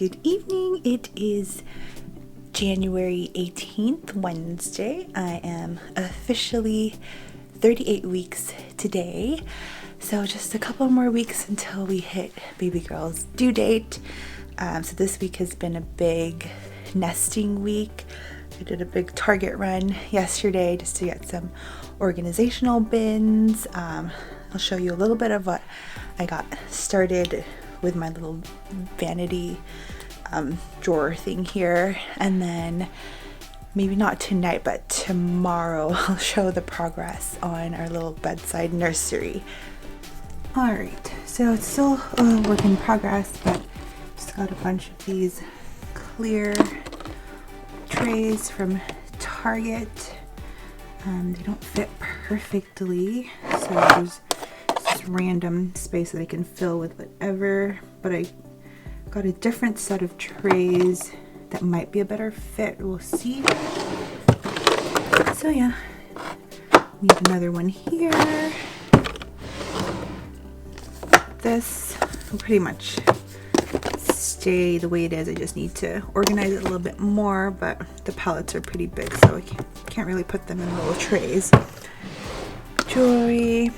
Good evening. It is January 18th, Wednesday. I am officially 38 weeks today. So just a couple more weeks until we hit baby girl's due date. So this week has been a big nesting week. I did a big Target run yesterday just to get some organizational bins. I'll show you a little bit of what I got started with my little vanity drawer thing here, and then maybe not tonight but tomorrow I'll show the progress on our little bedside nursery. Alright, so it's still a work in progress, but just got a bunch of these clear trays from Target. They don't fit perfectly, so there's just random space that I can fill with whatever, but I got a different set of trays that might be a better fit. We'll see. So yeah, need another one here. This will pretty much stay the way it is. I just need to organize it a little bit more, but the pallets are pretty big, so I can't really put them in little trays. Jewelry.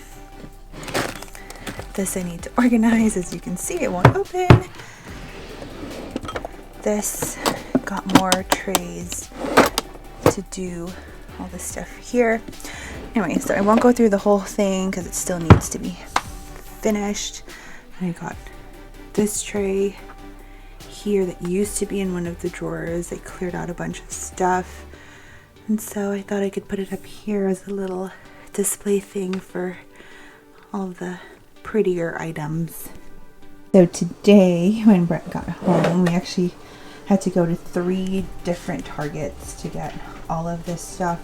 This I need to organize. As you can see, it won't open. This got more trays to do all this stuff here. Anyway, so I won't go through the whole thing because it still needs to be finished. I got this tray here that used to be in one of the drawers. I cleared out a bunch of stuff, and so I thought I could put it up here as a little display thing for all the prettier items. So today when Brett got home, we actually had to go to 3 different Targets to get all of this stuff,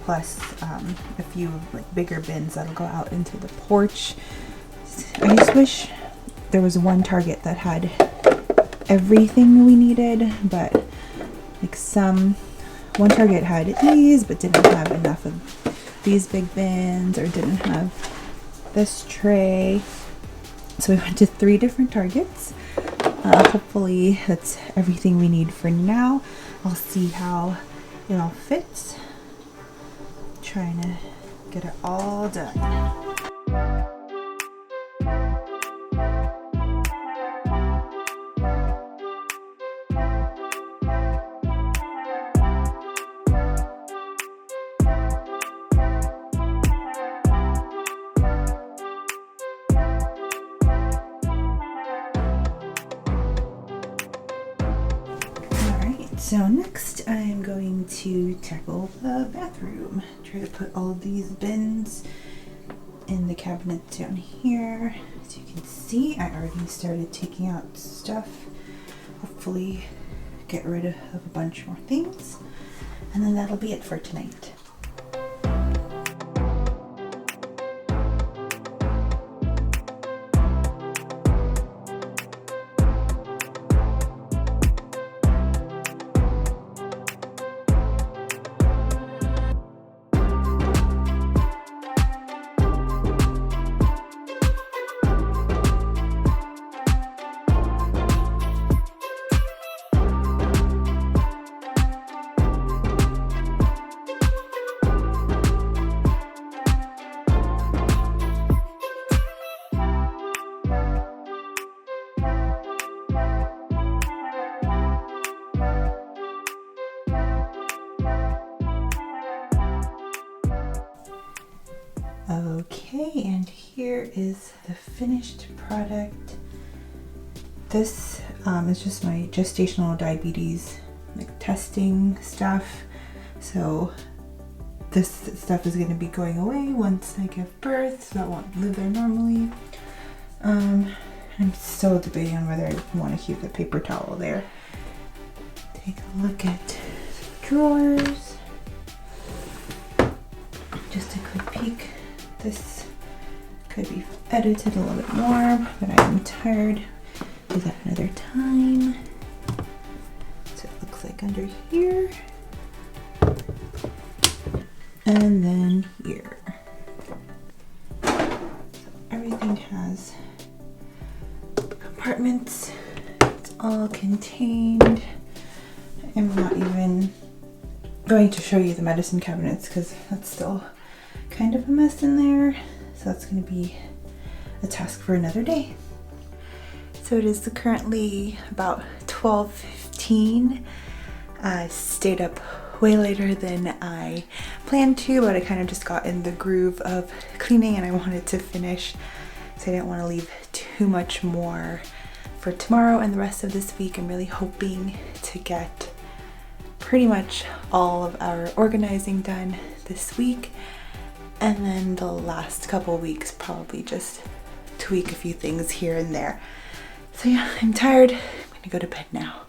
plus a few like bigger bins that'll go out into the porch. I just wish there was one Target that had everything we needed, but like one Target had these but didn't have enough of these big bins, or didn't have this tray. So we went to 3 different Targets. Hopefully that's everything we need for now. I'll see how it all fits. Trying to get it all done. So next I'm going to tackle the bathroom. Try to put all of these bins in the cabinet down here. As you can see, I already started taking out stuff. Hopefully get rid of a bunch more things. And then that'll be it for tonight. Okay, and here is the finished product. This is just my gestational diabetes testing stuff. So this stuff is going to be going away once I give birth, so that won't live there normally. I'm still debating on whether I want to keep the paper towel there. Take a look at the drawers. Just a quick peek. This could be edited a little bit more, but I'm tired. Do that another time. So it looks like under here. And then here. So everything has compartments. It's all contained. I'm not even going to show you the medicine cabinets because that's still kind of a mess in there. So that's going to be a task for another day. So it is currently about 12:15. I stayed up way later than I planned to, but I kind of just got in the groove of cleaning and I wanted to finish, so I didn't want to leave too much more for tomorrow and the rest of this week. I'm really hoping to get pretty much all of our organizing done this week, and then the last couple weeks probably just tweak a few things here and there. So yeah, I'm tired. I'm gonna go to bed now.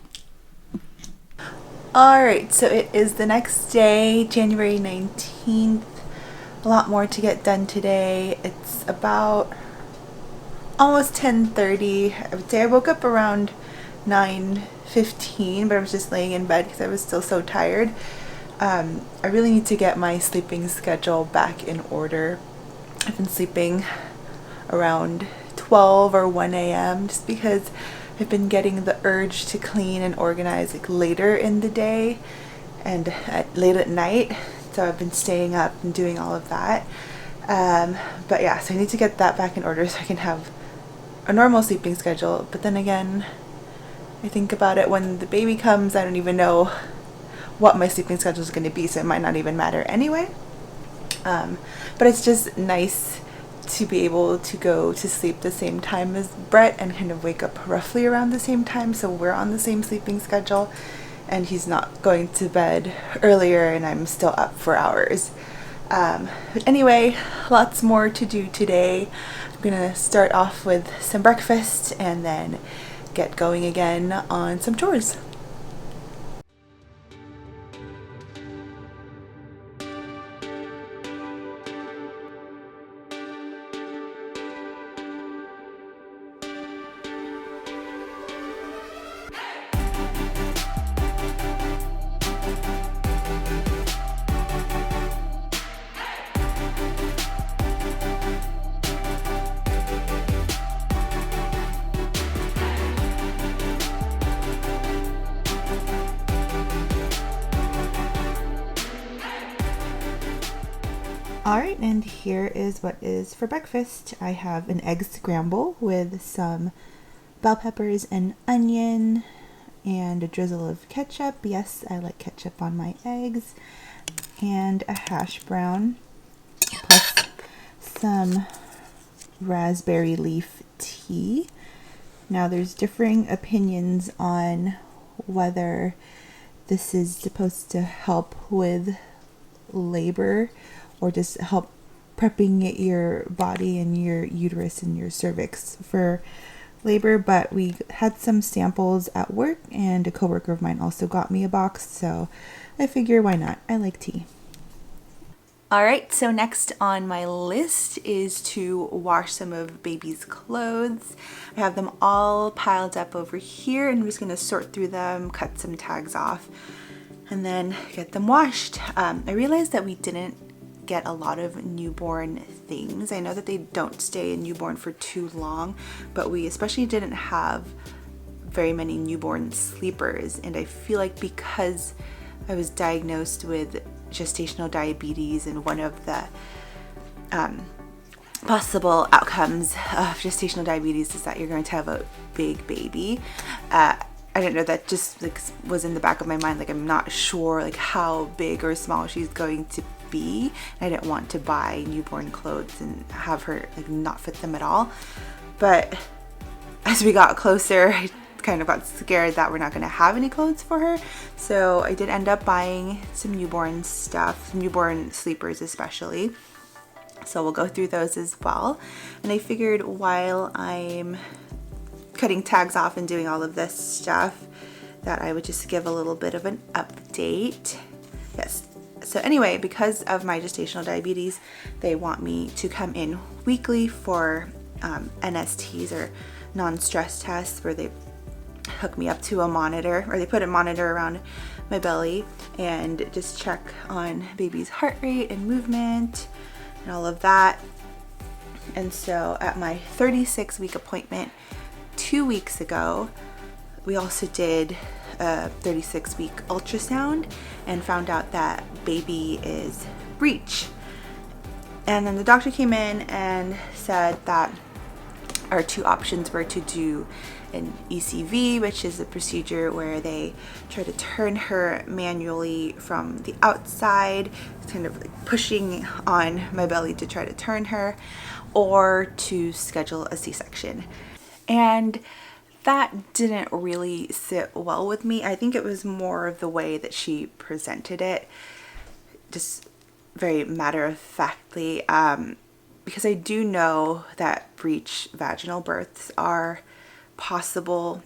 Alright, so it is the next day, January 19th. A lot more to get done today. It's about almost 10:30. I would say I woke up around 9:15, but I was just laying in bed because I was still so tired. I really need to get my sleeping schedule back in order. I've been sleeping around 12 or 1 a.m. just because I've been getting the urge to clean and organize like later in the day and late at night. So I've been staying up and doing all of that. But yeah, so I need to get that back in order so I can have a normal sleeping schedule. But then again, I think about it, when the baby comes, I don't even know what my sleeping schedule is going to be, so it might not even matter anyway. But it's just nice to be able to go to sleep the same time as Brett and kind of wake up roughly around the same time, so we're on the same sleeping schedule and he's not going to bed earlier and I'm still up for hours. But anyway, lots more to do today. I'm gonna start off with some breakfast and then get going again on some chores. Alright, and here is what is for breakfast. I have an egg scramble with some bell peppers and onion and a drizzle of ketchup. Yes, I like ketchup on my eggs. And a hash brown plus some raspberry leaf tea. Now there's differing opinions on whether this is supposed to help with labor or just help prepping your body and your uterus and your cervix for labor, but we had some samples at work and a coworker of mine also got me a box, so I figure why not? I like tea. Alright, so next on my list is to wash some of baby's clothes. I have them all piled up over here and I'm just going to sort through them, cut some tags off, and then get them washed. I realized that we didn't get a lot of newborn things. I know that they don't stay in newborn for too long, but we especially didn't have very many newborn sleepers, and I feel like because I was diagnosed with gestational diabetes, and one of the possible outcomes of gestational diabetes is that you're going to have a big baby. I don't know, that just like was in the back of my mind, like I'm not sure like how big or small she's going to be. I didn't want to buy newborn clothes and have her like not fit them at all. But as we got closer, I kind of got scared that we're not going to have any clothes for her. So I did end up buying some newborn stuff, newborn sleepers especially. So we'll go through those as well. And I figured while I'm cutting tags off and doing all of this stuff that I would just give a little bit of an update. Yes. So anyway, because of my gestational diabetes, they want me to come in weekly for NSTs, or non-stress tests, where they hook me up to a monitor, or they put a monitor around my belly and just check on baby's heart rate and movement and all of that. And so at my 36-week appointment 2 weeks ago, We also did a 36-week ultrasound and found out that baby is breech. And then the doctor came in and said that our two options were to do an ECV, which is a procedure where they try to turn her manually from the outside, kind of like pushing on my belly to try to turn her, or to schedule a C-section. And that didn't really sit well with me. I think it was more of the way that she presented it, just very matter-of-factly, because I do know that breech vaginal births are possible.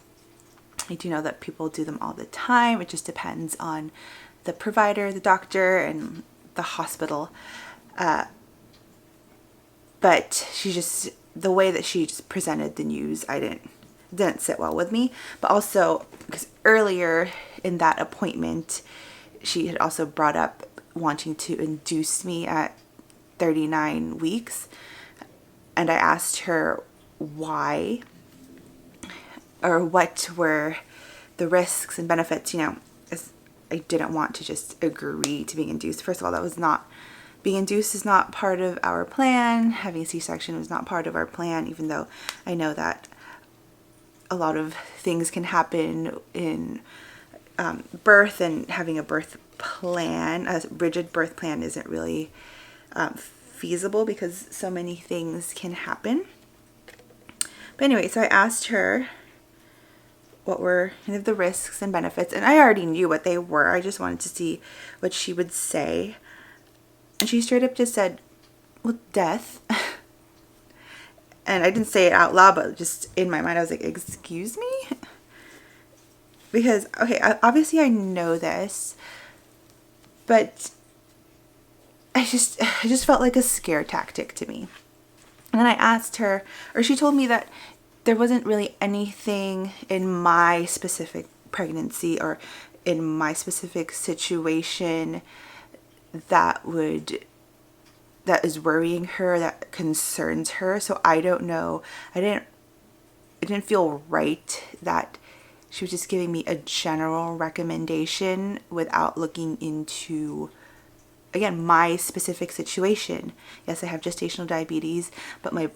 I do know that people do them all the time. It just depends on the provider, the doctor, and the hospital. But she just, the way that she just presented the news, didn't sit well with me. But also because earlier in that appointment, she had also brought up wanting to induce me at 39 weeks. And I asked her why, or what were the risks and benefits, you know, as I didn't want to just agree to being induced. First of all, that was not, being induced is not part of our plan. Having a C-section was not part of our plan, even though I know that a lot of things can happen in birth, and having a birth plan, a rigid birth plan, isn't really feasible because so many things can happen. But anyway, so I asked her what were kind of the risks and benefits, and I already knew what they were. I just wanted to see what she would say. And she straight up just said, well, death. And I didn't say it out loud, but just in my mind I was like, excuse me? Because, okay, obviously I know this, but I just felt like a scare tactic to me. And then I asked her, or she told me that there wasn't really anything in my specific pregnancy or in my specific situation that is worrying her, that concerns her. So I don't know. It didn't feel right that she was just giving me a general recommendation without looking into, again, my specific situation. Yes, I have gestational diabetes, but my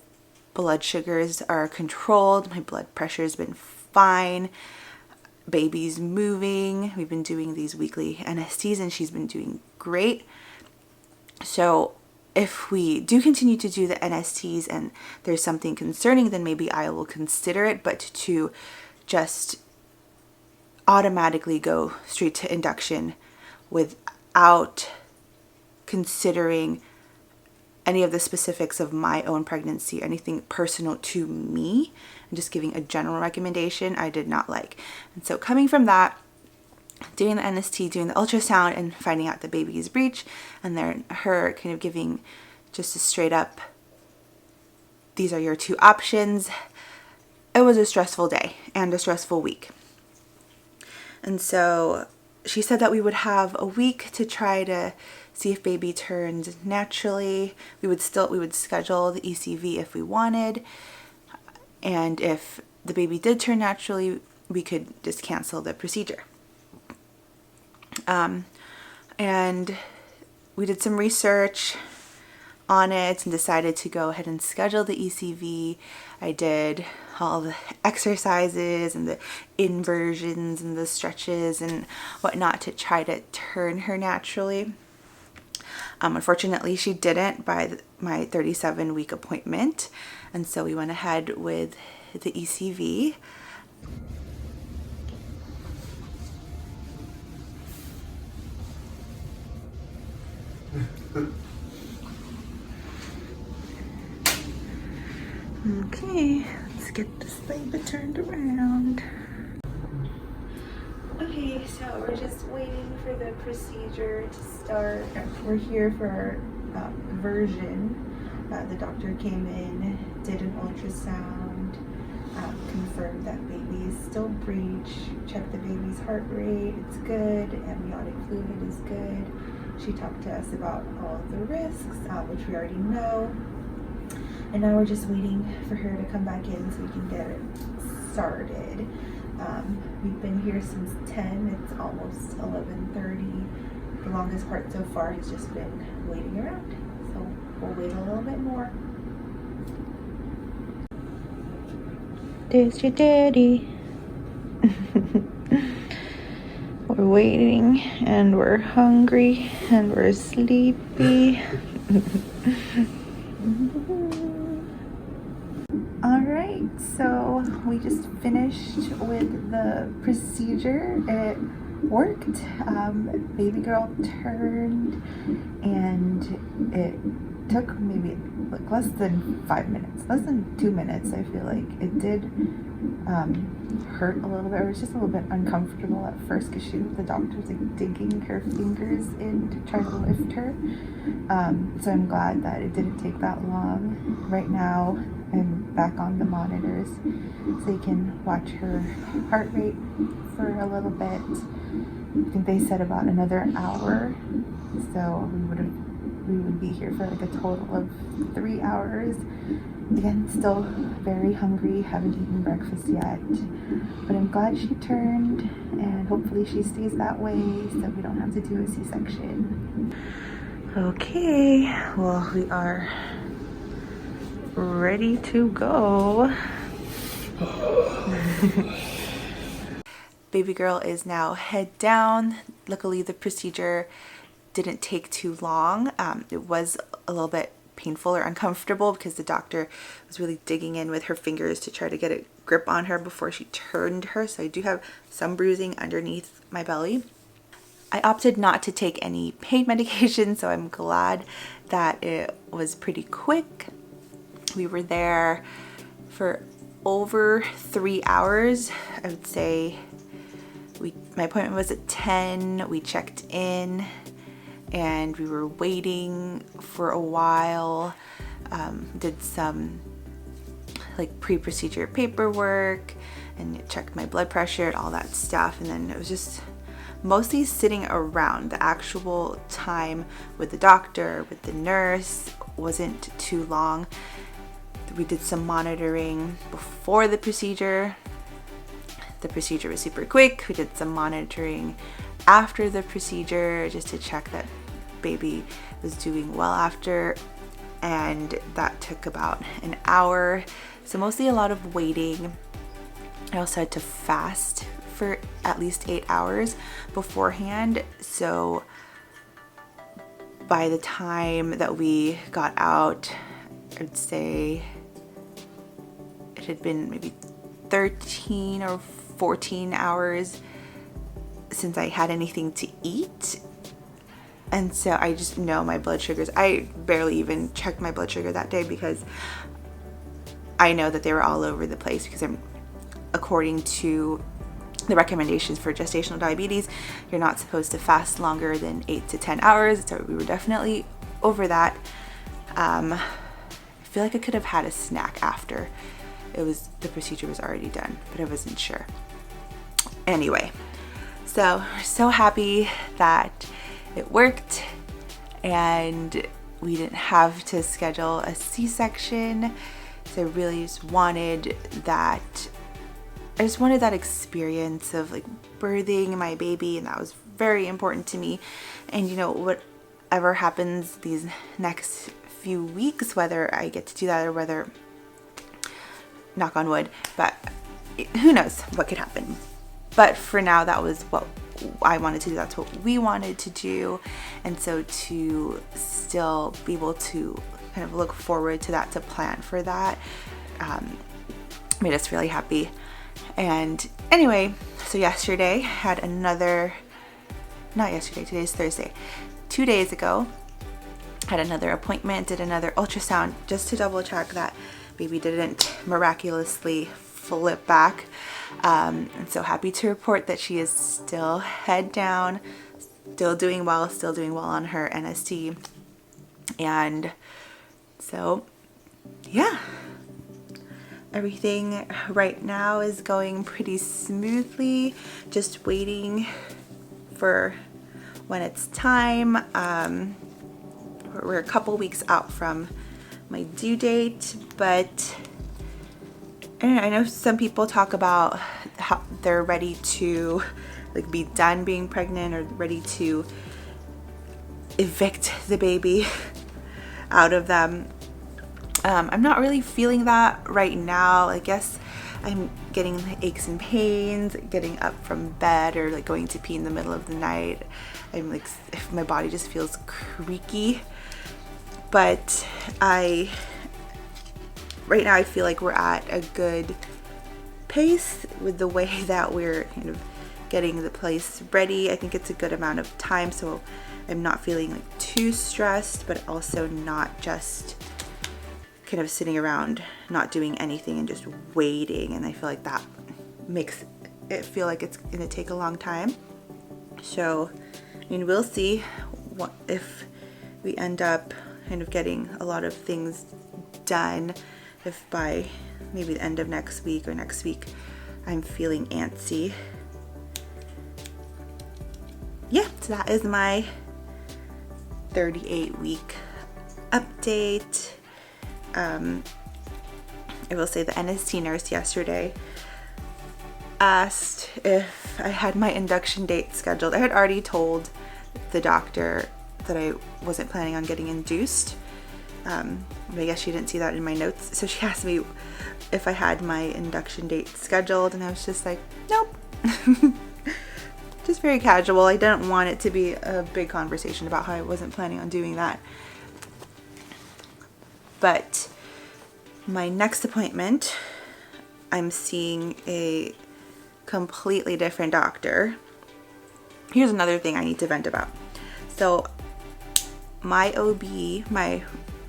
blood sugars are controlled. My blood pressure has been fine. Baby's moving. We've been doing these weekly NSTs and she's been doing great. So if we do continue to do the NSTs and there's something concerning, then maybe I will consider it. But to just automatically go straight to induction without considering any of the specifics of my own pregnancy, anything personal to me, and just giving a general recommendation, I did not like. And so coming from that, doing the NST, doing the ultrasound, and finding out the baby's breech, and then her kind of giving just a straight up, these are your two options, it was a stressful day and a stressful week. And so she said that we would have a week to try to see if baby turns naturally. We would schedule the ECV if we wanted. And if the baby did turn naturally, we could just cancel the procedure. And we did some research on it and decided to go ahead and schedule the ECV. I did all the exercises and the inversions and the stretches and whatnot to try to turn her naturally. Unfortunately, she didn't by my 37-week appointment, and so we went ahead with the ECV. Okay, let's get this baby turned around. Okay, so we're just waiting for the procedure to start. We're here for version. The doctor came in, did an ultrasound, confirmed that baby is still breech, checked the baby's heart rate, it's good, amniotic fluid is good. She talked to us about all of the risks, which we already know. And now we're just waiting for her to come back in so we can get it started. We've been here since 10. It's almost 11:30. The longest part so far has just been waiting around. So we'll wait a little bit more. There's your daddy. We're waiting and we're hungry and we're sleepy. Alright, so we just finished with the procedure. It worked. Baby girl turned and it took maybe like less than 5 minutes, less than 2 minutes. I feel like it did hurt a little bit. It was just a little bit uncomfortable at first because the doctor was like digging her fingers in to try to lift her. So I'm glad that it didn't take that long. Right now I'm back on the monitors so you can watch her heart rate for a little bit. I think they said about another hour, so we would be here for like a total of 3 hours. Again, still very hungry, haven't eaten breakfast yet, but I'm glad she turned, and hopefully she stays that way so we don't have to do a C-section. Okay, well, we are ready to go. Baby girl is now head down. Luckily, the procedure didn't take too long. It was a little bit painful or uncomfortable because the doctor was really digging in with her fingers to try to get a grip on her before she turned her. So I do have some bruising underneath my belly. I opted not to take any pain medication, so I'm glad that it was pretty quick. We were there for over 3 hours. I would say my appointment was at 10. We checked in and we were waiting for a while. Did some like pre-procedure paperwork and checked my blood pressure and all that stuff, and then it was just mostly sitting around. The actual time with the doctor, with the nurse, wasn't too long. We did some monitoring before the procedure. The procedure was super quick. We did some monitoring after the procedure just to check that baby was doing well after, and that took about an hour. So mostly a lot of waiting. I also had to fast for at least 8 hours beforehand. So by the time that we got out, I would say it had been maybe 13 or 14 hours since I had anything to eat. And so I just know my blood sugars. I barely even checked my blood sugar that day because I know that they were all over the place, because according to the recommendations for gestational diabetes, you're not supposed to fast longer than 8 to 10 hours. So we were definitely over that. I feel like I could have had a snack after the procedure was already done, but I wasn't sure. Anyway, so we're so happy that it worked and we didn't have to schedule a C-section. So I really just wanted that. I just wanted that experience of like birthing my baby, and that was very important to me. And you know, whatever happens these next few weeks, whether I get to do that or whether, knock on wood, but who knows what could happen. But for now, that was what I wanted to do. That's what we wanted to do. And so to still be able to kind of look forward to that, to plan for that, made us really happy. And anyway, so yesterday had another, not yesterday, today's Thursday, 2 days ago, had another appointment, did another ultrasound just to double check that baby didn't miraculously flip back. And so happy to report that she is still head down, still doing well on her NST. And so, yeah, everything right now is going pretty smoothly, just waiting for when it's time. We're a couple weeks out from my due date, but I know some people talk about they're ready to like be done being pregnant or ready to evict the baby out of them. I'm not really feeling that right now. I guess I'm getting aches and pains, getting up from bed or like going to pee in the middle of the night. I'm like, if my body just feels creaky. But right now I feel like we're at a good pace with the way that we're kind of getting the place ready. I think it's a good amount of time, so I'm not feeling like too stressed, but also not just kind of sitting around not doing anything and just waiting. And I feel like that makes it feel like it's gonna take a long time. So I mean, we'll see what if we end up kind of getting a lot of things done, if by maybe the end of next week or next week I'm feeling antsy. Yeah, so that is my 38-week update. I will say the NST nurse yesterday asked if I had my induction date scheduled. I had already told the doctor that I wasn't planning on getting induced. But I guess she didn't see that in my notes. So she asked me if I had my induction date scheduled, and I was just like, nope. Just very casual. I didn't want it to be a big conversation about how I wasn't planning on doing that. But my next appointment, I'm seeing a completely different doctor. Here's another thing I need to vent about. So my OB, my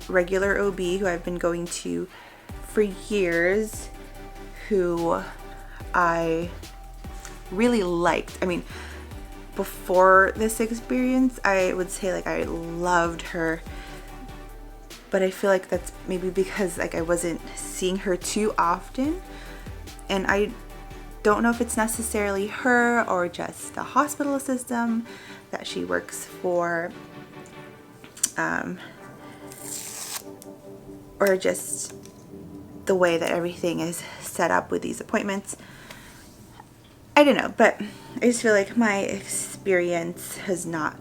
regular OB who I've been going to for years, who I really liked. I mean, before this experience, I would say like I loved her, but I feel like that's maybe because like I wasn't seeing her too often, and I don't know if it's necessarily her or just the hospital system that she works for, or just the way that everything is set up with these appointments. I don't know, but I just feel like my experience has not,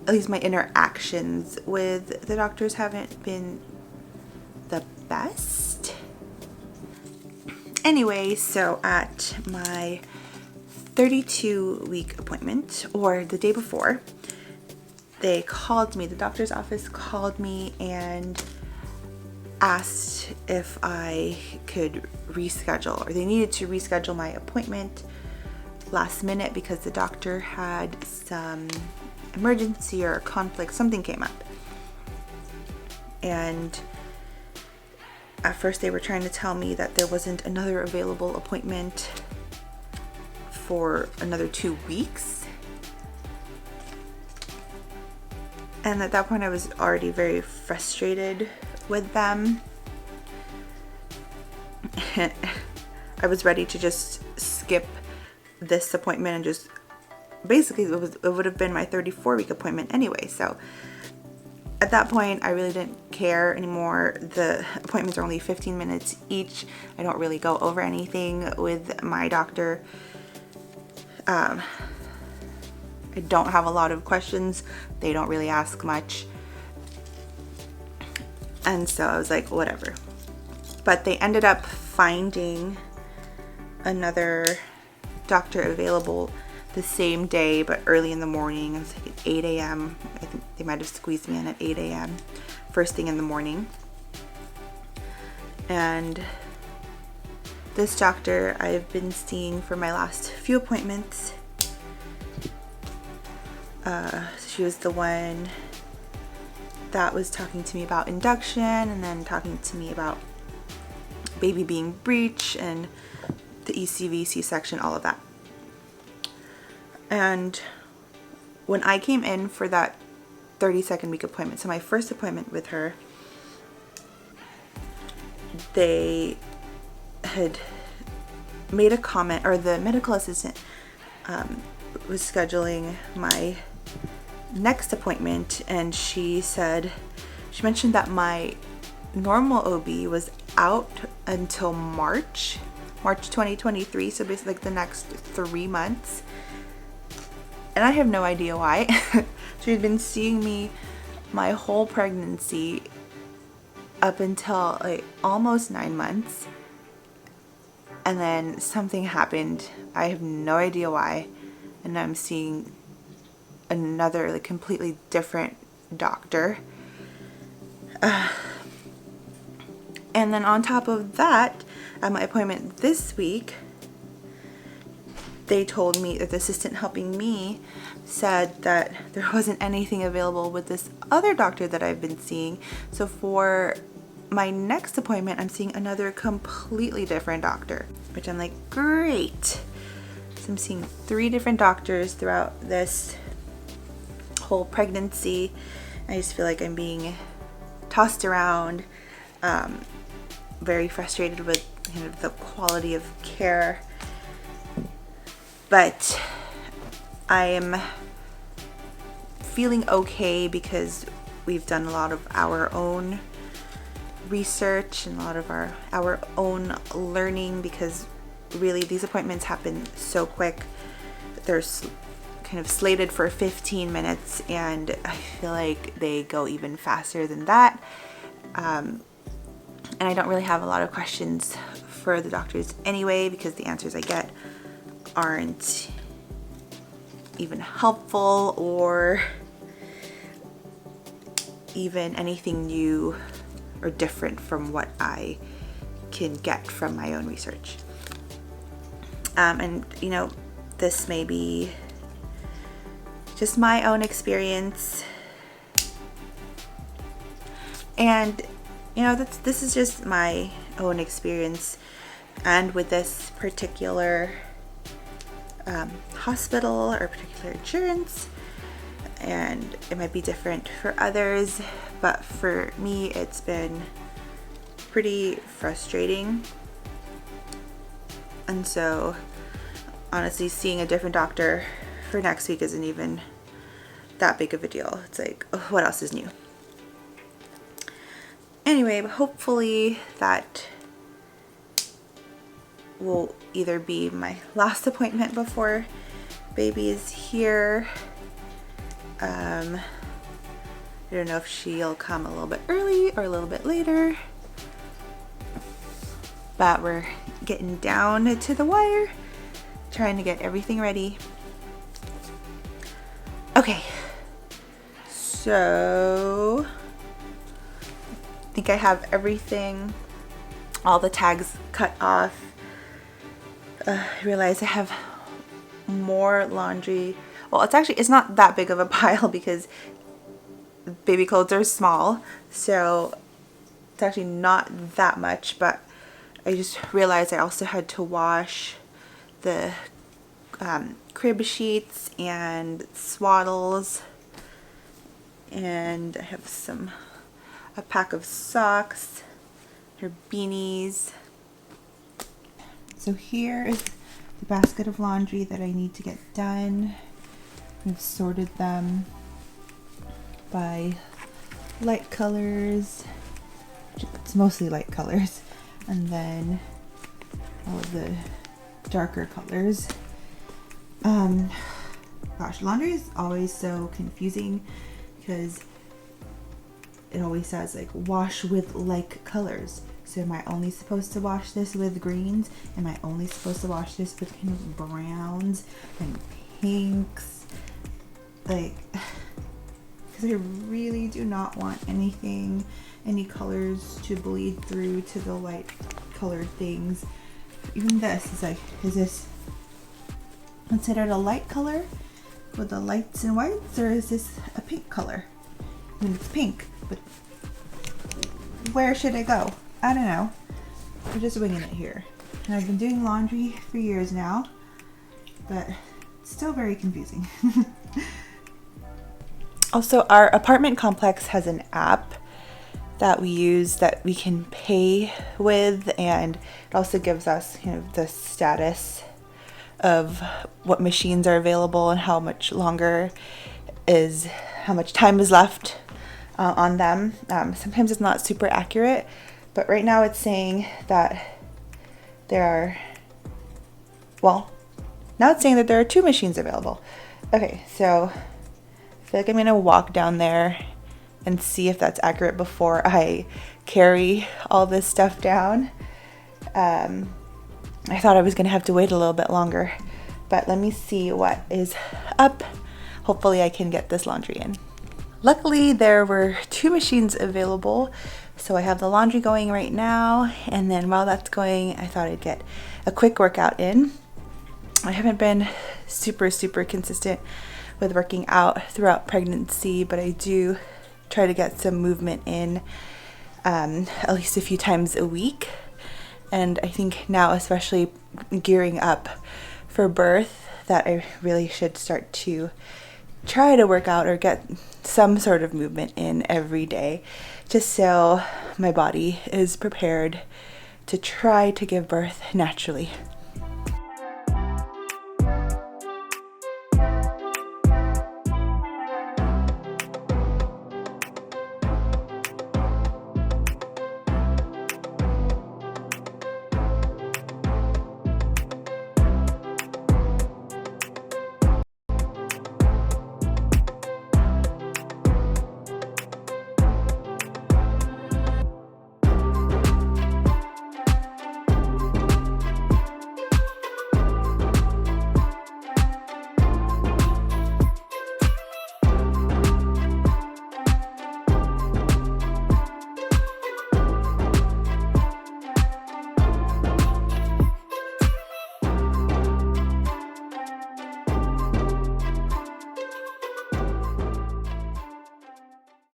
at least my interactions with the doctors haven't been the best. Anyway, so at my 32-week appointment, or the day before, they called me, the doctor's office called me and asked if I could reschedule, or they needed to reschedule my appointment last minute because the doctor had some emergency or conflict, something came up. And at first they were trying to tell me that there wasn't another available appointment for another 2 weeks. And at that point I was already very frustrated with them. I was ready to just skip this appointment and just basically it would have been my 34-week appointment anyway. So at that point I really didn't care anymore. The appointments are only 15 minutes each. I don't really go over anything with my doctor. I don't have a lot of questions. They don't really ask much. And so I was like, whatever. But they ended up finding another doctor available the same day, but early in the morning. It was like at 8 a.m. I think they might have squeezed me in at 8 a.m. first thing in the morning. And this doctor I've been seeing for my last few appointments. She was the one that was talking to me about induction, and then talking to me about baby being breech and the ECV, C-section, all of that. And when I came in for that 32nd week appointment, so my first appointment with her, they had made a comment, or the medical assistant was scheduling my next appointment, and she mentioned that my normal OB was out until March, March 2023, so basically like the next 3 months. And I have no idea why. She's been seeing me my whole pregnancy up until like almost 9 months. And then something happened. I have no idea why. And I'm seeing another like completely different doctor. And then on top of that, at my appointment this week, they told me that the assistant helping me said that there wasn't anything available with this other doctor that I've been seeing. So for my next appointment, I'm seeing another completely different doctor, which I'm like, great. So I'm seeing 3 different doctors throughout this whole pregnancy. I just feel like I'm being tossed around, very frustrated with kind of the quality of care. But I am feeling okay because we've done a lot of our own research and a lot of our own learning, because really these appointments happen so quick. They're kind of slated for 15 minutes and I feel like they go even faster than that. And I don't really have a lot of questions for the doctors anyway, because the answers I get aren't even helpful or even anything new or different from what I can get from my own research. And you know, this may be just my own experience, and you know, this is just my own experience, and with this particular hospital or particular insurance, and it might be different for others, but for me it's been pretty frustrating. And so honestly, seeing a different doctor for next week isn't even that big of a deal. It's like, oh, what else is new? Anyway, hopefully that will either be my last appointment before baby is here. I don't know if she'll come a little bit early or a little bit later, but we're getting down to the wire, trying to get everything ready. Okay, so I think I have everything, all the tags cut off. I realize I have more laundry. Well, it's not that big of a pile because baby clothes are small, so it's actually not that much, but I just realized I also had to wash the crib sheets and swaddles, and I have a pack of socks, her beanies. So here is the basket of laundry that I need to get done. I've sorted them by light colors. It's mostly light colors, and then all of the darker colors. Gosh, laundry is always so confusing because it always says like wash with like colors. So am I only supposed to wash this with greens? Am I only supposed to wash this with kind of browns and pinks? Like, because I really do not want any colors to bleed through to the light colored things. Even this is like, is this considered a light color with the lights and whites, or is this a pink color? I mean, it's pink, but where should I go? I don't know. I'm just winging it here. And I've been doing laundry for years now, but it's still very confusing. Also, our apartment complex has an app that we use that we can pay with, and it also gives us kind of the status of what machines are available and how much time is left on them. Sometimes it's not super accurate, but right now it's saying that there are well, now it's saying that there are 2 machines available. Okay, so I feel like I'm gonna walk down there and see if that's accurate before I carry all this stuff down. I thought I was gonna have to wait a little bit longer, but let me see what is up. Hopefully I can get this laundry in. Luckily, there were 2 machines available, so I have the laundry going right now, and then while that's going, I thought I'd get a quick workout in. I haven't been super consistent with working out throughout pregnancy, but I do try to get some movement in at least a few times a week. And I think now, especially gearing up for birth, that I really should start to try to work out or get some sort of movement in every day, just so my body is prepared to try to give birth naturally.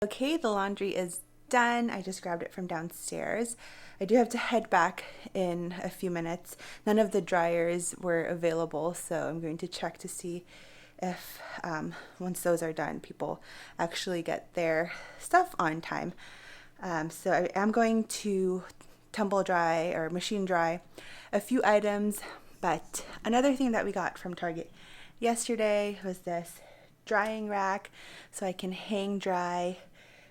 Okay, the laundry is done. I just grabbed it from downstairs. I do have to head back in a few minutes. None of the dryers were available, so I'm going to check to see if once those are done, people actually get their stuff on time. So I am going to tumble dry or machine dry a few items, but another thing that we got from Target yesterday was this drying rack, so I can hang dry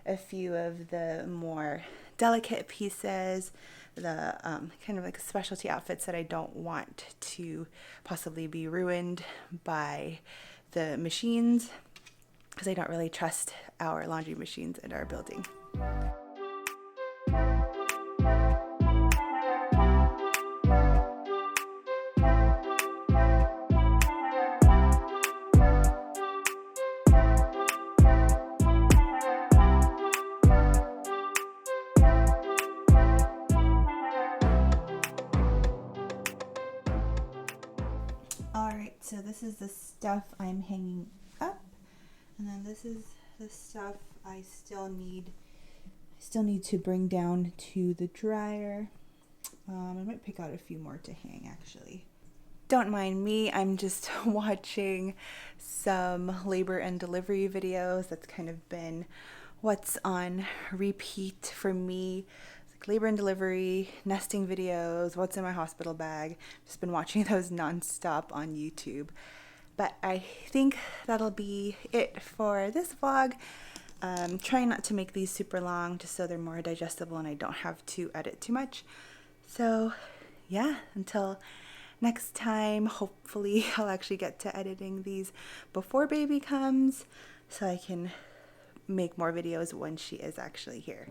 a few of the more delicate pieces, the kind of like specialty outfits that I don't want to possibly be ruined by the machines, because I don't really trust our laundry machines in our building. Alright, so this is the stuff I'm hanging up, and then this is the stuff I still need to bring down to the dryer. I might pick out a few more to hang actually. Don't mind me, I'm just watching some labor and delivery videos. That's kind of been what's on repeat for me. Labor and delivery, nesting videos, what's in my hospital bag. Just been watching those nonstop on YouTube. But I think that'll be it for this vlog. Trying not to make these super long, just so they're more digestible and I don't have to edit too much. So yeah, until next time, hopefully I'll actually get to editing these before baby comes, so I can make more videos when she is actually here.